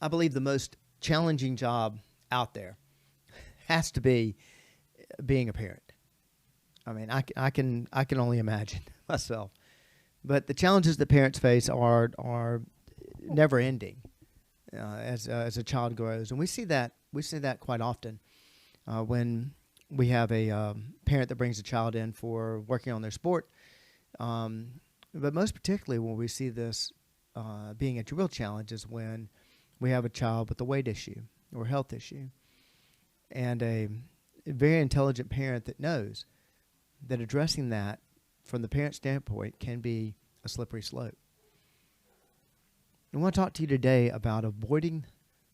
I believe the most challenging job out there has to be being a parent. I mean, I can only imagine myself, but the challenges that parents face are never ending as a child grows, and we see that quite often when we have a parent that brings a child in for working on their sport, but most particularly when we see this being a real challenge is when we have a child with a weight issue or health issue, and a very intelligent parent that knows that addressing that from the parent standpoint can be a slippery slope. I want to talk to you today about avoiding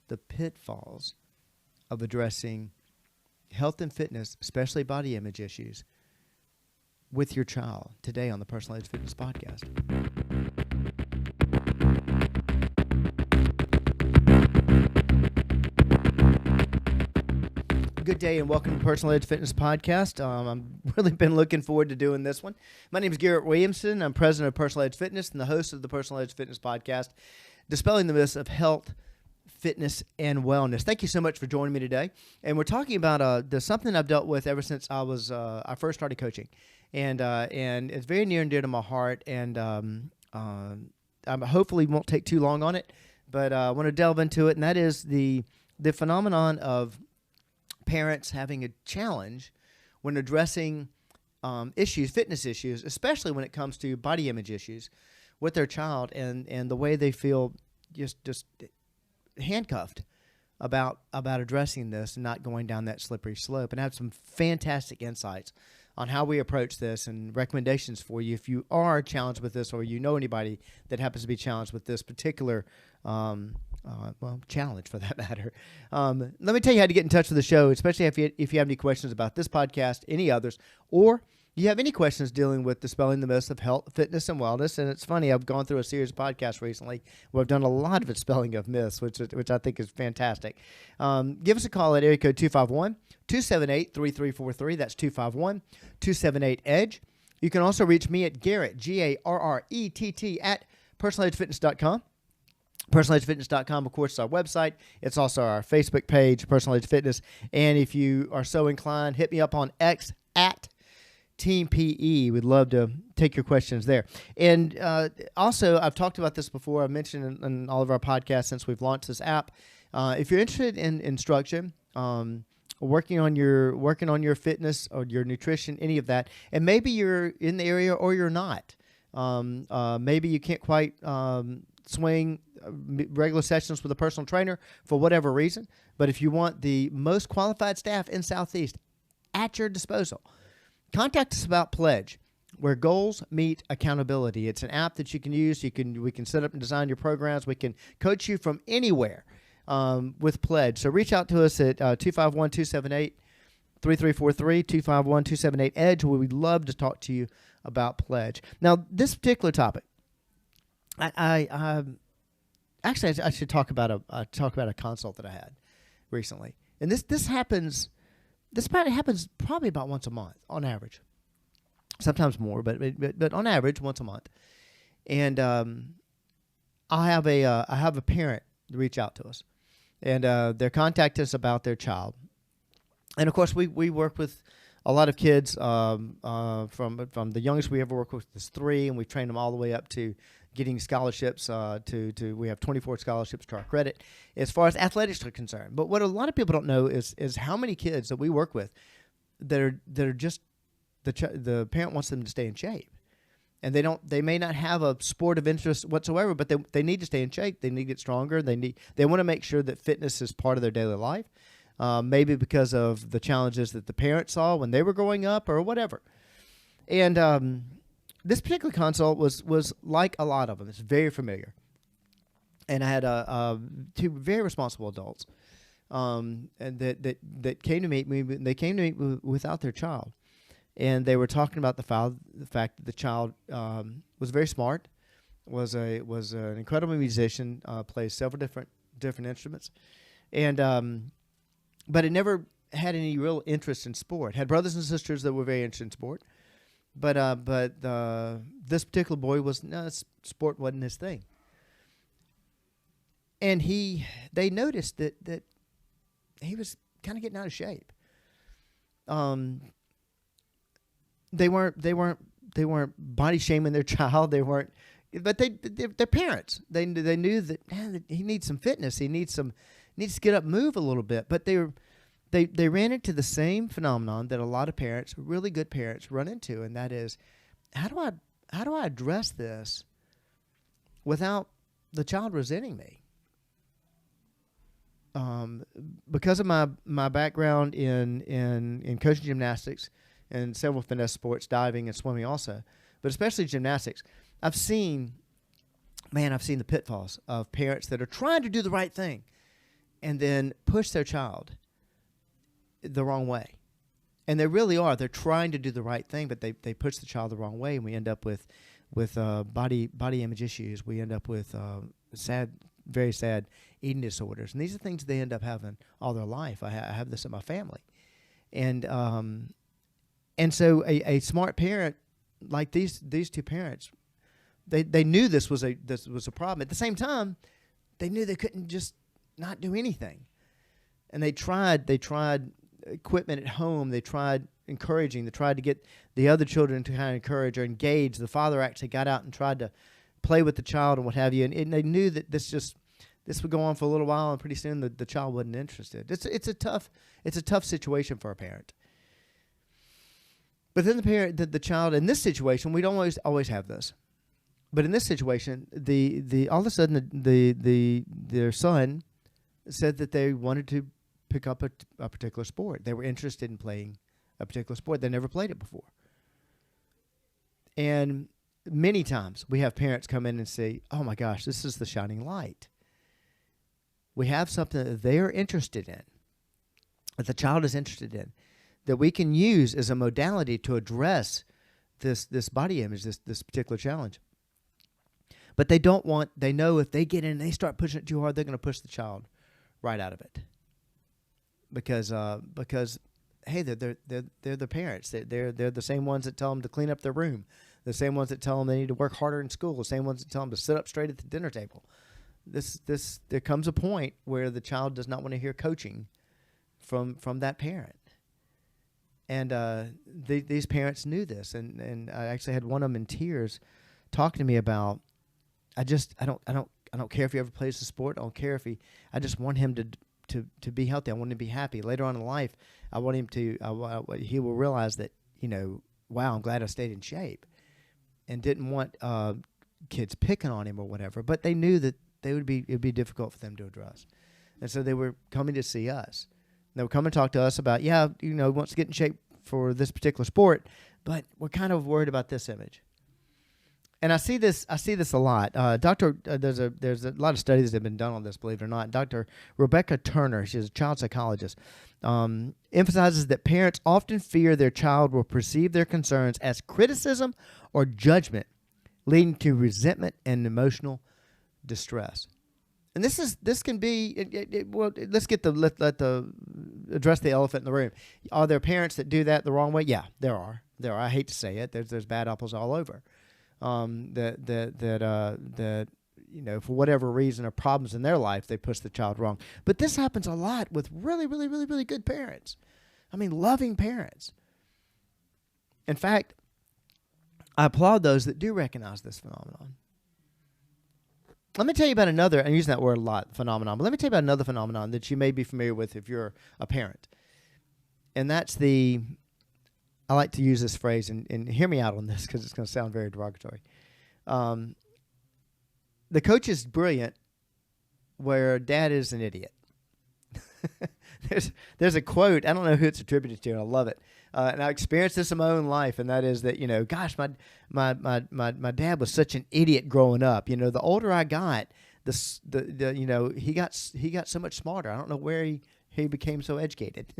the pitfalls of addressing health and fitness, especially body image issues, with your child today on the Personalized Fitness Podcast. Good day and welcome to Personal Edge Fitness Podcast. I've really been looking forward to doing this one. My name is Garrett Williamson. I'm president of Personal Edge Fitness and the host of the Personal Edge Fitness Podcast, dispelling the myths of health, fitness, and wellness. Thank you so much for joining me today. And we're talking about something I've dealt with ever since I first started coaching, and it's very near and dear to my heart. And I hopefully won't take too long on it, but I want to delve into it, and that is the phenomenon of parents having a challenge when addressing fitness issues, especially when it comes to body image issues with their child, and the way they feel just handcuffed about addressing this and not going down that slippery slope. And I have some fantastic insights on how we approach this and recommendations for you if you are challenged with this, or you know anybody that happens to be challenged with this particular challenge for that matter. Let me tell you how to get in touch with the show, especially if you have any questions about this podcast, any others, or you have any questions dealing with dispelling the myths of health, fitness, and wellness. And it's funny, I've gone through a series of podcasts recently where I've done a lot of dispelling of myths, which I think is fantastic. Give us a call at area code 251-278-3343. That's 251-278-EDGE. You can also reach me at Garrett, Garrett, at personaledgefitness.com. PersonalEdgeFitness.com, of course, is our website. It's also our Facebook page, Personal Edge Fitness. And if you are so inclined, hit me up on X at Team PE. We'd love to take your questions there. And also, I've talked about this before. I've mentioned in all of our podcasts since we've launched this app. If you're interested in instruction, working on your fitness or your nutrition, any of that, and maybe you're in the area or you're not. Maybe you can't quite swing regular sessions with a personal trainer for whatever reason, but if you want the most qualified staff in Southeast at your disposal, contact us about Pledge, where goals meet accountability. It's an app that you can use. We can set up and design your programs. We can coach you from anywhere with Pledge. So reach out to us at 251-278-3343, 251-278-EDGE, where we'd love to talk to you about Pledge. Now, this particular topic, I should talk about a consult that I had recently, and this happens. This probably happens about once a month on average, sometimes more, but on average once a month. And I have a parent reach out to us, and they're contacting us about their child, and of course we work with a lot of kids from the youngest we ever worked with is 3, and we've trained them all the way up to getting scholarships we have 24 scholarships to our credit as far as athletics are concerned. But what a lot of people don't know is how many kids that we work with that are just the parent wants them to stay in shape, and they may not have a sport of interest whatsoever, but they need to stay in shape. They need to get stronger. They want to make sure that fitness is part of their daily life. Maybe because of the challenges that the parents saw when they were growing up or whatever. And this particular consult was like a lot of them. It's very familiar. And I had 2 very responsible adults and that came to meet me. They came to me without their child. And they were talking about the fact that the child was very smart, was an incredible musician, plays several different instruments. And but it never had any real interest in sport. Had brothers and sisters that were very interested in sport, but this particular boy sport wasn't his thing. And they noticed that he was kind of getting out of shape. They weren't body shaming their child. They weren't, but they're parents. They knew that, man, that he needs some fitness. He needs to get up, move a little bit. But they ran into the same phenomenon that a lot of parents, really good parents, run into, and that is, how do I address this without the child resenting me? Because of my background in coaching gymnastics and several finesse sports, diving and swimming also, but especially gymnastics, I've seen the pitfalls of parents that are trying to do the right thing and then push their child the wrong way. And they really are. They're trying to do the right thing, but they push the child the wrong way, and we end up with body image issues. We end up with very sad eating disorders, and these are things they end up having all their life. I have this in my family, and so a smart parent like these two parents, they knew this was a problem. At the same time, they knew they couldn't just not do anything, and they tried equipment at home. They tried encouraging. They tried to get the other children to kind of encourage or engage. The father actually got out and tried to play with the child and what have you. And they knew that this would go on for a little while, and pretty soon the child wasn't interested. It's a tough situation for a parent. But then the child in this situation, we don't always have this. But in this situation, the all of a sudden their son said that they wanted to pick up a particular sport. They were interested in playing a particular sport. They never played it before. And many times we have parents come in and say, oh my gosh, this is the shining light. We have something that they are interested in, that the child is interested in, that we can use as a modality to address this body image, this particular challenge. But they know if they get in and they start pushing it too hard, they're going to push the child right out of it. Because hey, they're the parents. They're the same ones that tell them to clean up their room, the same ones that tell them they need to work harder in school, the same ones that tell them to sit up straight at the dinner table. There comes a point where the child does not want to hear coaching from that parent, and these parents knew this, and I actually had one of them in tears talking to me about, I don't care if he ever plays the sport. I don't care if I just want him to be healthy. I want him to be happy. Later on in life, I want him to, he will realize that, wow, I'm glad I stayed in shape, and didn't want kids picking on him or whatever. But they knew that it would be difficult for them to address. And so they were coming to see us. They would come and talk to us about, wants to get in shape for this particular sport, but we're kind of worried about this image. And I see this a lot. There's a lot of studies that have been done on this, believe it or not. Dr. Rebecca Turner, she's a child psychologist, emphasizes that parents often fear their child will perceive their concerns as criticism or judgment, leading to resentment and emotional distress. And this can be let's address the elephant in the room. Are there parents that do that the wrong way? Yeah, there are. I hate to say it. There's bad apples all over. That for whatever reason or problems in their life, they push the child wrong. But this happens a lot with really, really, really, really good parents. I mean, loving parents. In fact, I applaud those that do recognize this phenomenon. Let me tell you about another, I'm using that word a lot, phenomenon, but let me tell you about another phenomenon that you may be familiar with if you're a parent. And that's I like to use this phrase, and hear me out on this because it's going to sound very derogatory. The coach is brilliant where dad is an idiot. There's a quote, I don't know who it's attributed to, and I love it. And I experienced this in my own life, and that is that, gosh, my dad was such an idiot growing up. The older I got, he got so much smarter. I don't know where he became so educated.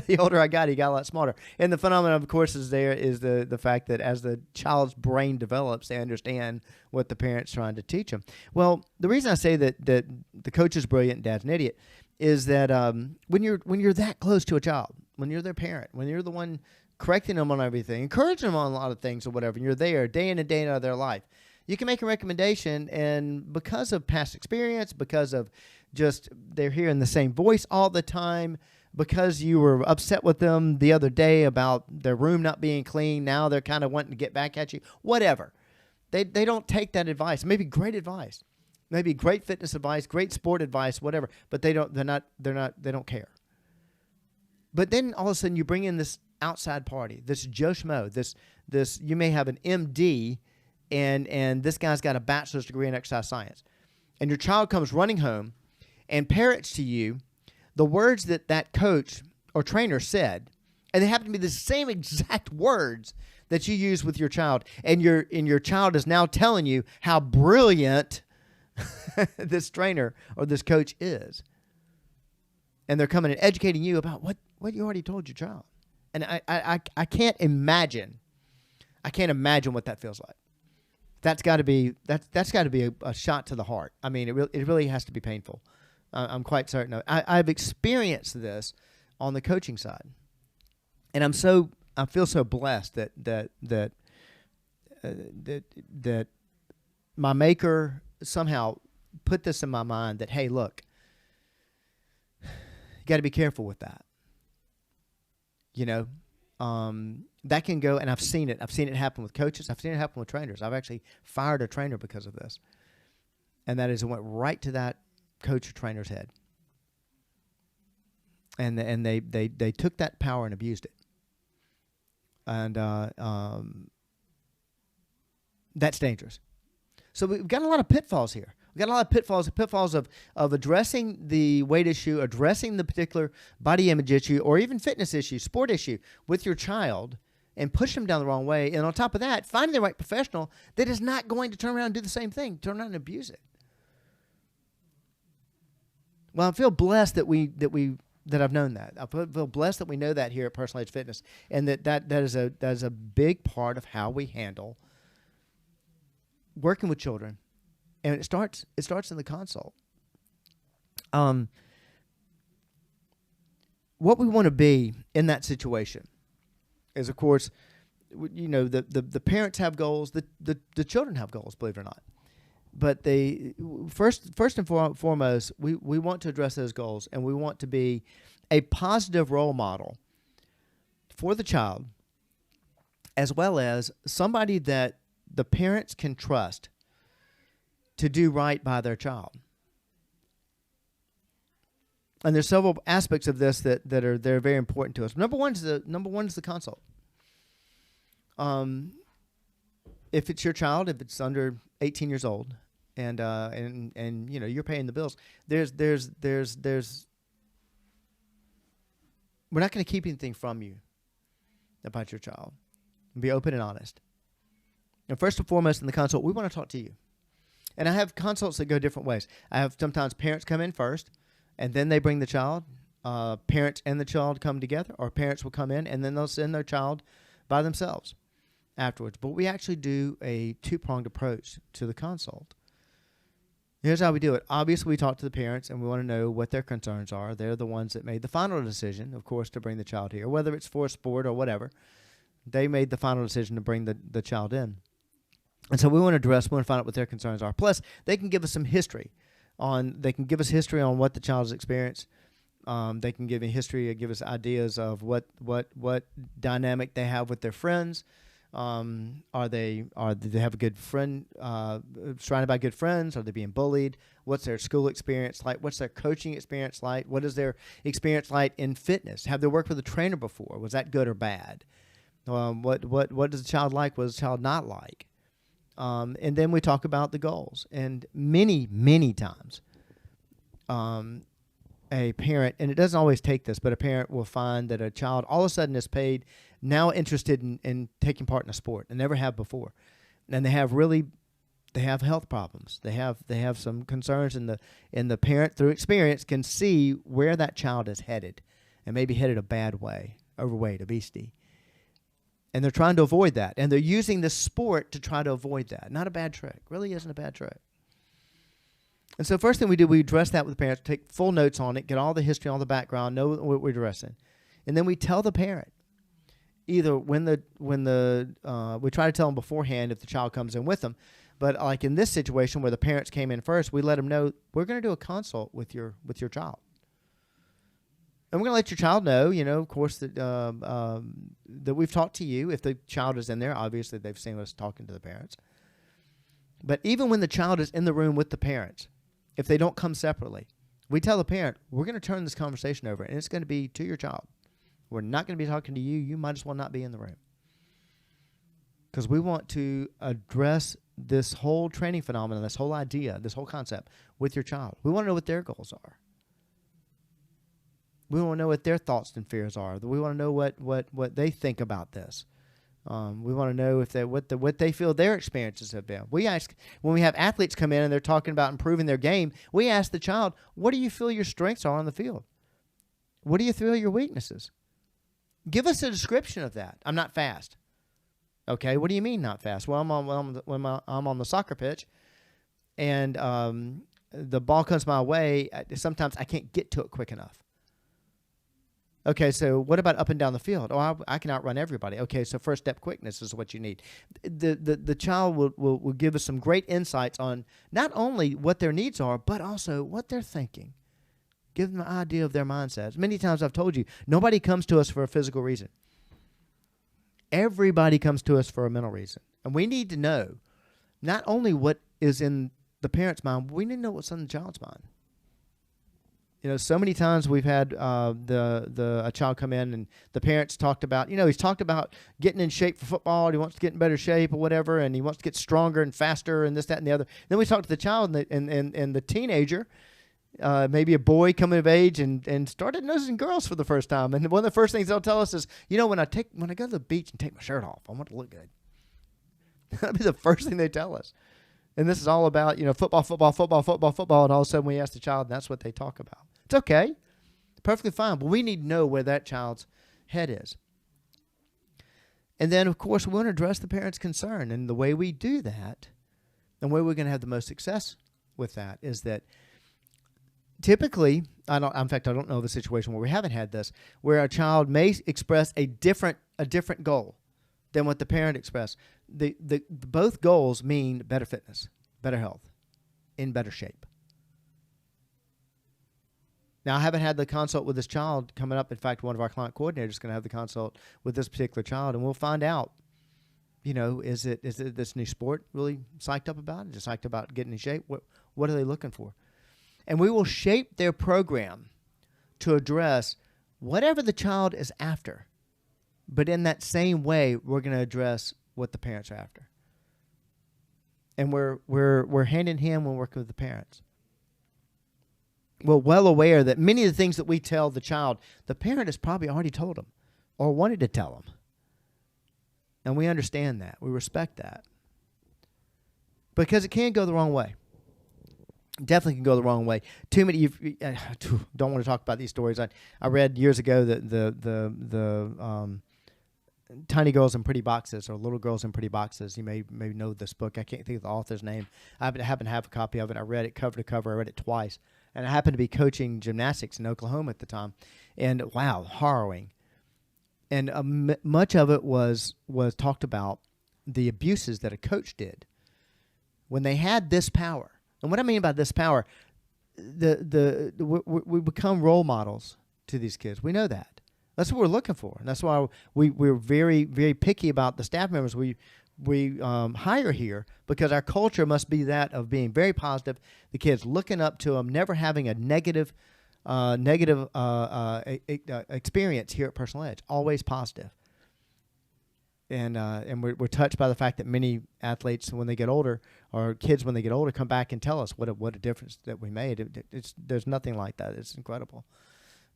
The older I got, he got a lot smarter. And the phenomenon, of course, is the fact that as the child's brain develops, they understand what the parent's trying to teach them. Well, the reason I say that the coach is brilliant and dad's an idiot is that when you're that close to a child, when you're their parent, when you're the one correcting them on everything, encouraging them on a lot of things or whatever, and you're there day in and day out of their life, You can make a recommendation, and because of past experience, because of just they're hearing the same voice all the time, because you were upset with them the other day about their room not being clean, now they're kind of wanting to get back at you, whatever. They don't take that advice. Maybe great advice, maybe great fitness advice, great sport advice, whatever, but they don't care. But then all of a sudden you bring in this outside party, this Joe Schmo, this you may have an MD, and this guy's got a bachelor's degree in exercise science. And your child comes running home and parrots to you the words that coach or trainer said, and they happen to be the same exact words that you use with your child, and your child is now telling you how brilliant this trainer or this coach is. And they're coming and educating you about what you already told your child. And I can't imagine what that feels like. That's got to be a shot to the heart. I mean, it really has to be painful. I'm quite certain of it. I've experienced this on the coaching side, and I feel so blessed that my Maker somehow put this in my mind that, hey, look, you got to be careful with that. You know, that can go, and I've seen it. I've seen it happen with coaches. I've seen it happen with trainers. I've actually fired a trainer because of this, and that is it went right to that coach or trainer's head, and they took that power and abused it, and that's dangerous. So we've got a lot of pitfalls here. We've got a lot of pitfalls of addressing the weight issue, addressing the particular body image issue, or even fitness issue, sport issue with your child, and push them down the wrong way. And on top of that, finding the right professional that is not going to turn around and do the same thing, turn around and abuse it. Well, I feel blessed that I've known that. I feel blessed that we know that here at Personal Age Fitness, and that is a big part of how we handle working with children. And it starts in the consult. What we want to be in that situation is, of course, you know, the parents have goals, the children have goals, believe it or not. But they first and foremost, we want to address those goals, and we want to be a positive role model for the child, as well as somebody that the parents can trust to do right by their child. And there's several aspects of this that are very important to us. Number one is the consult. If it's your child, if it's under 18 years old, and you know you're paying the bills, there's we're not going to keep anything from you about your child. Be open and honest. And first and foremost in the consult, we want to talk to you. And I have consults that go different ways. I have sometimes parents come in first, and then they bring the child. Parents and the child come together, or parents will come in, and then they'll send their child by themselves afterwards. But we actually do a two-pronged approach to the consult. Here's how we do it. Obviously, we talk to the parents, and we want to know what their concerns are. They're the ones that made the final decision, of course, to bring the child here, whether it's for a sport or whatever. They made the final decision to bring the child in. And so we want to find out what their concerns are. Plus, they can give us some history on what the child has experienced. They can give us ideas of what dynamic they have with their friends. Do they have a good friend, surrounded by good friends? Are they being bullied? What's their school experience like? What's their coaching experience like? What is their experience like in fitness? Have they worked with a trainer before? Was that good or bad? What does the child like? What does the child not like? And then we talk about the goals. And many, many times, a parent, and it doesn't always take this, but a parent will find that a child all of a sudden is now interested in taking part in a sport and never have before. And they have health problems. They have some concerns, and the parent, through experience, can see where that child is headed, and maybe headed a bad way, overweight, obesity. And they're trying to avoid that. And they're using the sport to try to avoid that. Not a bad trick. Really isn't a bad trick. And so first thing we do, we address that with the parents, take full notes on it, get all the history, all the background, know what we're addressing. And then we tell the parent, either we try to tell them beforehand if the child comes in with them, But like in this situation where the parents came in first, we let them know we're going to do a consult with your child. And we're going to let your child know, of course, that we've talked to you. If the child is in there, obviously they've seen us talking to the parents. But even when the child is in the room with the parents, if they don't come separately, we tell the parent, we're going to turn this conversation over, and it's going to be to your child. We're not going to be talking to you. You might as well not be in the room. Because we want to address this whole training phenomenon, this whole idea, this whole concept with your child. We want to know what their goals are. We want to know what their thoughts and fears are. We want to know what they think about this. We want to know if what they feel their experiences have been. We ask, when we have athletes come in and they're talking about improving their game, we ask the child, what do you feel your strengths are on the field? What do you feel your weaknesses? Give us a description of that. I'm not fast. Okay, what do you mean not fast? Well, I'm on the soccer pitch, and the ball comes my way. Sometimes I can't get to it quick enough. Okay, so what about up and down the field? Oh, I can outrun everybody. Okay, so first step quickness is what you need. The child will give us some great insights on not only what their needs are, but also what they're thinking. Give them an idea of their mindsets. Many times I've told you, nobody comes to us for a physical reason. Everybody comes to us for a mental reason. And we need to know not only what is in the parent's mind, but we need to know what's in the child's mind. So many times we've had a child come in and the parents talked about, he's talked about getting in shape for football. He wants to get in better shape or whatever, and he wants to get stronger and faster and this, that, and the other. Then we talk to the child and the teenager, maybe a boy coming of age and started noticing girls for the first time. And one of the first things they'll tell us is, when I go to the beach and take my shirt off, I want to look good. That'll be the first thing they tell us. And this is all about, football, and all of a sudden we ask the child, and that's what they talk about. It's okay. Perfectly fine. But we need to know where that child's head is. And then, of course, we want to address the parent's concern. And the way we do that, and where we're going to have the most success with that, is that typically, I don't know of a situation where we haven't had this, where a child may express a different goal than what the parent expressed. Both goals mean better fitness, better health, in better shape. Now, I haven't had the consult with this child coming up. In fact, one of our client coordinators is going to have the consult with this particular child, and we'll find out, is it this new sport really psyched up about it? Just psyched about getting in shape? What are they looking for? And we will shape their program to address whatever the child is after. But in that same way, we're going to address what the parents are after. And we're hand in hand when working with the parents. We're well aware that many of the things that we tell the child, the parent has probably already told them or wanted to tell them. And we understand that. We respect that. Because it can go the wrong way. Definitely can go the wrong way. Too many. Don't want to talk about these stories. I read years ago that the Tiny Girls in Pretty Boxes, or Little Girls in Pretty Boxes. You may know this book. I can't think of the author's name. I happen to have a copy of it. I read it cover to cover. I read it twice. And I happened to be coaching gymnastics in Oklahoma at the time. And wow, harrowing. And much of it was talked about the abuses that a coach did when they had this power. And what I mean by this power, we become role models to these kids. We know that. That's what we're looking for. And that's why we're very, very picky about the staff members we hire here, because our culture must be that of being very positive, the kids looking up to them, never having a negative experience here at Personal Edge, always positive. And we're touched by the fact that many athletes, when they get older, or kids when they get older, come back and tell us what a difference that we made. There's nothing like that. It's incredible.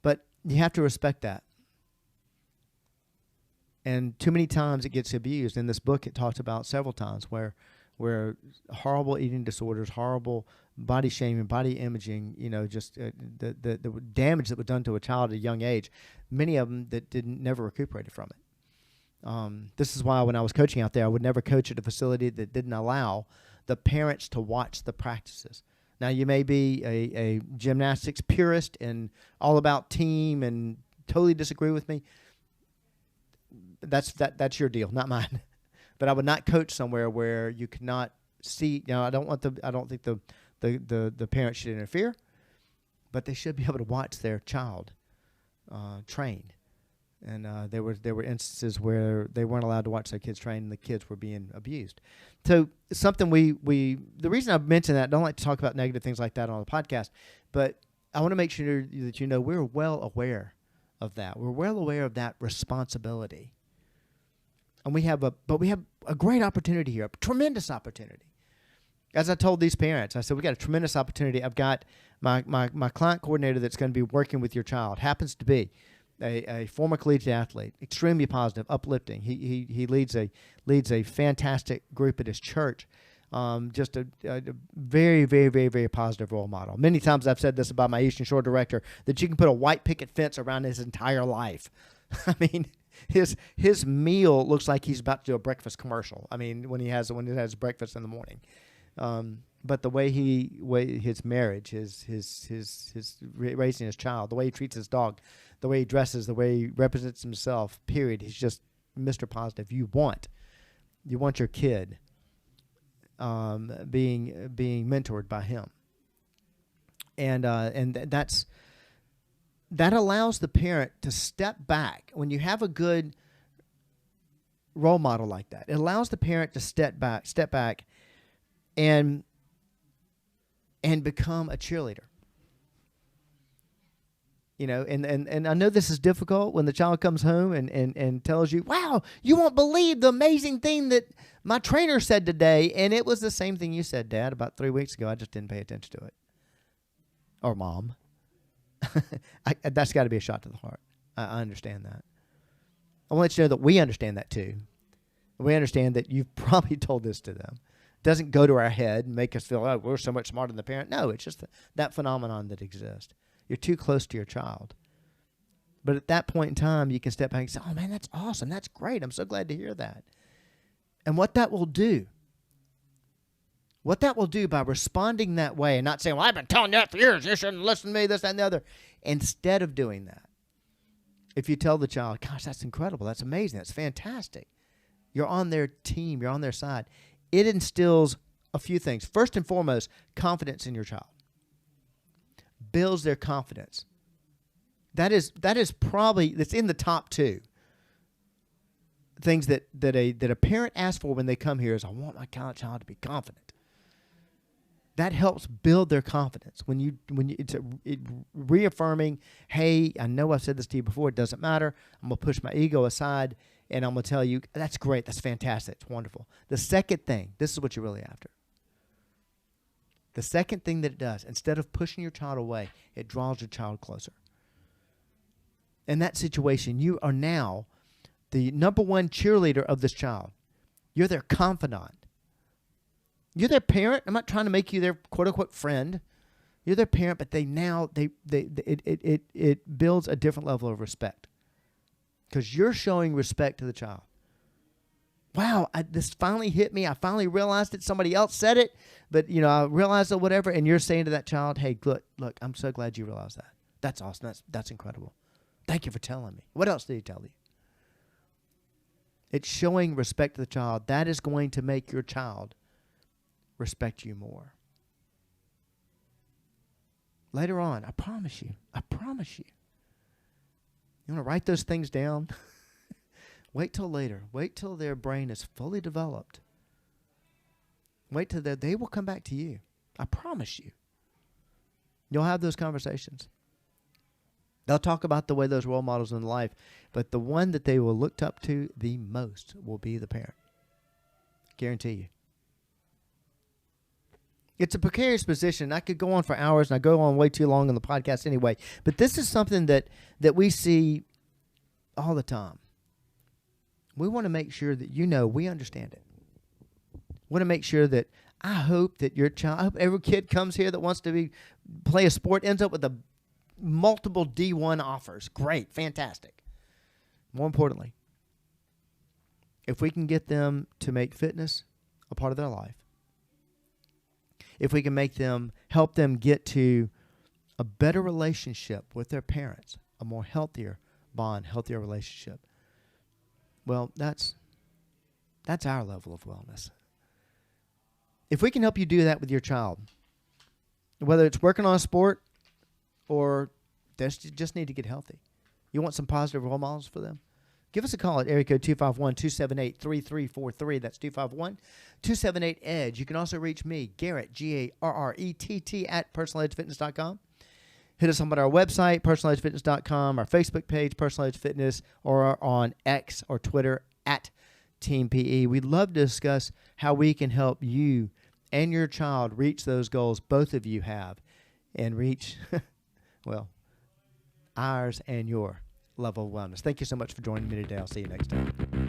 But you have to respect that. And too many times it gets abused. In this book, it talks about several times where horrible eating disorders, horrible body shaming, body imaging, just the damage that was done to a child at a young age, many of them that never recuperated from it. This is why when I was coaching out there, I would never coach at a facility that didn't allow the parents to watch the practices. Now, you may be a gymnastics purist and all about team and totally disagree with me. That's your deal, not mine. But I would not coach somewhere where you could not see. Now, I don't think the parents should interfere, but they should be able to watch their child train. And there were instances where they weren't allowed to watch their kids train, and the kids were being abused. So something the reason I mentioned that, I don't like to talk about negative things like that on the podcast, but I want to make sure that you know we're well aware of that. We're well aware of that responsibility, and we have a great opportunity here, a tremendous opportunity. As I told these parents, I said we got a tremendous opportunity. I've got my client coordinator that's going to be working with your child. Happens to be a former collegiate athlete, extremely positive, uplifting. He leads a fantastic group at his church. Just a very, very, very, very positive role model. Many times I've said this about my Eastern Shore director, that you can put a white picket fence around his entire life. I mean, his meal looks like he's about to do a breakfast commercial. I mean, when he has breakfast in the morning. But the way his marriage, his raising his child, the way he treats his dog, the way he dresses, the way he represents himself, period. He's just Mr. Positive. You want your kid being mentored by him, and that allows the parent to step back. When you have a good role model like that, it allows the parent to step back, and become a cheerleader. You know, and I know this is difficult when the child comes home and tells you, wow, you won't believe the amazing thing that my trainer said today, and it was the same thing you said, Dad, about 3 weeks ago. I just didn't pay attention to it. Or Mom. That's got to be a shot to the heart. I understand that. I want you to know that we understand that too. We understand that you've probably told this to them. It doesn't go to our head and make us feel, oh, we're so much smarter than the parent. No, it's just that phenomenon that exists. You're too close to your child. But at that point in time, you can step back and say, oh, man, that's awesome. That's great. I'm so glad to hear that. And what that will do by responding that way and not saying, well, I've been telling you that for years. You shouldn't listen to me, this, that, and the other. Instead of doing that, if you tell the child, gosh, that's incredible. That's amazing. That's fantastic. You're on their team. You're on their side. It instills a few things. First and foremost, confidence in your child. Builds their confidence. That is probably, that's in the top two things that a parent asks for when they come here is, I want my child to be confident. That helps build their confidence. When it's reaffirming, hey, I know I've said this to you before, it doesn't matter. I'm going to push my ego aside and I'm going to tell you, that's great, that's fantastic, it's wonderful. The second thing, this is what you're really after. The second thing that it does, instead of pushing your child away, it draws your child closer. In that situation, you are now the number one cheerleader of this child. You're their confidant. You're their parent. I'm not trying to make you their quote-unquote friend. You're their parent, but it builds a different level of respect because you're showing respect to the child. Wow, this finally hit me. I finally realized it. Somebody else said it, but I realized it, whatever. And you're saying to that child, hey, look, I'm so glad you realized that. That's awesome. That's incredible. Thank you for telling me. What else did he tell you? It's showing respect to the child. That is going to make your child respect you more. Later on, I promise you. You want to write those things down? Wait till later. Wait till their brain is fully developed. Wait till they will come back to you. I promise you. You'll have those conversations. They'll talk about the way those role models in life, but the one that they will look up to the most will be the parent. Guarantee you. It's a precarious position. I could go on for hours, and I go on way too long on the podcast anyway. But this is something that we see all the time. We want to make sure that we understand it. We want to make sure that I hope that your child, I hope every kid comes here that wants to play a sport, ends up with multiple D1 offers. Great, fantastic. More importantly, if we can get them to make fitness a part of their life, if we can help them get to a better relationship with their parents, a more healthier bond, healthier relationship, well, that's our level of wellness. if we can help you do that with your child, whether it's working on a sport or they just need to get healthy, you want some positive role models for them, give us a call at area code 251-278-3343. That's 251-278-EDGE. You can also reach me, Garrett, Garrett, at personaledgefitness.com. Hit us up on our website, personaledgefitness.com, our Facebook page, Personal Edge Fitness, or on X or Twitter at Team PE. We'd love to discuss how we can help you and your child reach those goals both of you have and reach, well, ours and your level of wellness. Thank you so much for joining me today. I'll see you next time.